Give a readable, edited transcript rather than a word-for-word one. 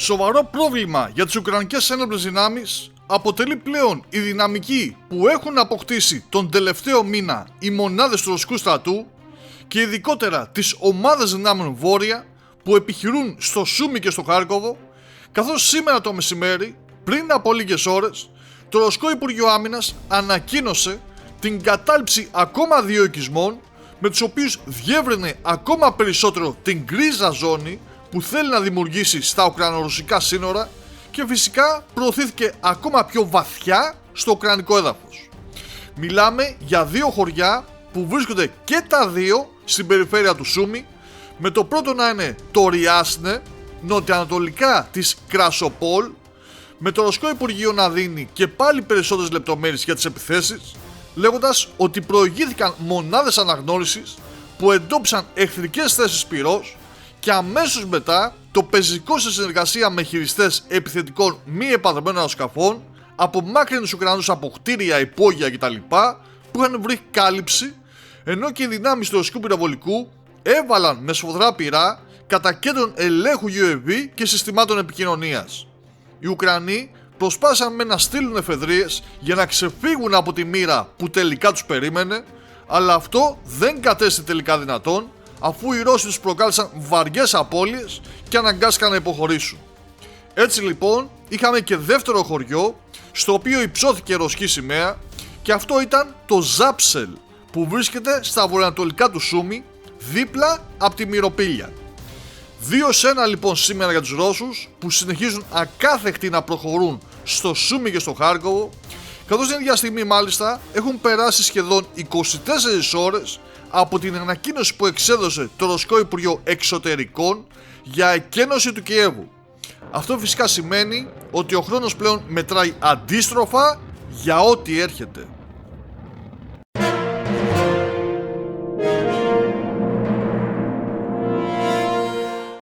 Σοβαρό πρόβλημα για τις Ουκρανικές ένοπλες δυνάμεις αποτελεί πλέον η δυναμική που έχουν αποκτήσει τον τελευταίο μήνα οι μονάδες του ρωσικού στρατού και ειδικότερα τις ομάδες δυνάμεων βόρεια που επιχειρούν στο Σούμι και στο Χάρκοβο, καθώς σήμερα το μεσημέρι, πριν από λίγες ώρες, το Ρωσικό Υπουργείο Άμυνας ανακοίνωσε την κατάληψη ακόμα 2 οικισμών, με τους οποίους διεύρυνε ακόμα περισσότερο την γκρίζα ζώνη που θέλει να δημιουργήσει στα ουκρανο-ρωσικά σύνορα και φυσικά προωθήθηκε ακόμα πιο βαθιά στο ουκρανικό έδαφος. Μιλάμε για 2 χωριά που βρίσκονται και τα 2 στην περιφέρεια του Σούμι, με το πρώτο να είναι το Ριάσνε, νοτιοανατολικά της Κρασοπόλ, με το Ρωσικό Υπουργείο να δίνει και πάλι περισσότερες λεπτομέρειες για τις επιθέσεις, λέγοντας ότι προηγήθηκαν μονάδες αναγνώρισης που εντόπισαν εχθρικές θέσεις πυρός και αμέσως μετά το πεζικό σε συνεργασία με χειριστές επιθετικών μη επανδρομένων αεροσκαφών απομάκρυνε τους Ουκρανούς από κτίρια, υπόγεια κτλ. Που είχαν βρει κάλυψη, ενώ και οι δυνάμεις του ρωσικού πυροβολικού έβαλαν με σφοδρά πυρά κατά κέντρων ελέγχου UAV και συστημάτων επικοινωνίας. Οι Ουκρανοί προσπάθησαν να στείλουν εφεδρείες για να ξεφύγουν από τη μοίρα που τελικά τους περίμενε, αλλά αυτό δεν κατέστη τελικά δυνατόν, αφού οι Ρώσοι τους προκάλεσαν βαριές απώλειες και αναγκάστηκαν να υποχωρήσουν. Έτσι λοιπόν είχαμε και δεύτερο χωριό στο οποίο υψώθηκε ρωσική σημαία, και αυτό ήταν το Ζάψελ, που βρίσκεται στα βορειοανατολικά του Σούμι, δίπλα από τη Μυροπήλια. 2-1 λοιπόν σήμερα για τους Ρώσους, που συνεχίζουν ακάθεκτοι να προχωρούν στο Σούμι και στο Χάρκοβο, καθώς την ίδια στιγμή μάλιστα έχουν περάσει σχεδόν 24 ώρες από την ανακοίνωση που εξέδωσε το Ρωσικό Υπουργείο Εξωτερικών για εκένωση του Κιέβου. Αυτό φυσικά σημαίνει ότι ο χρόνος πλέον μετράει αντίστροφα για ό,τι έρχεται.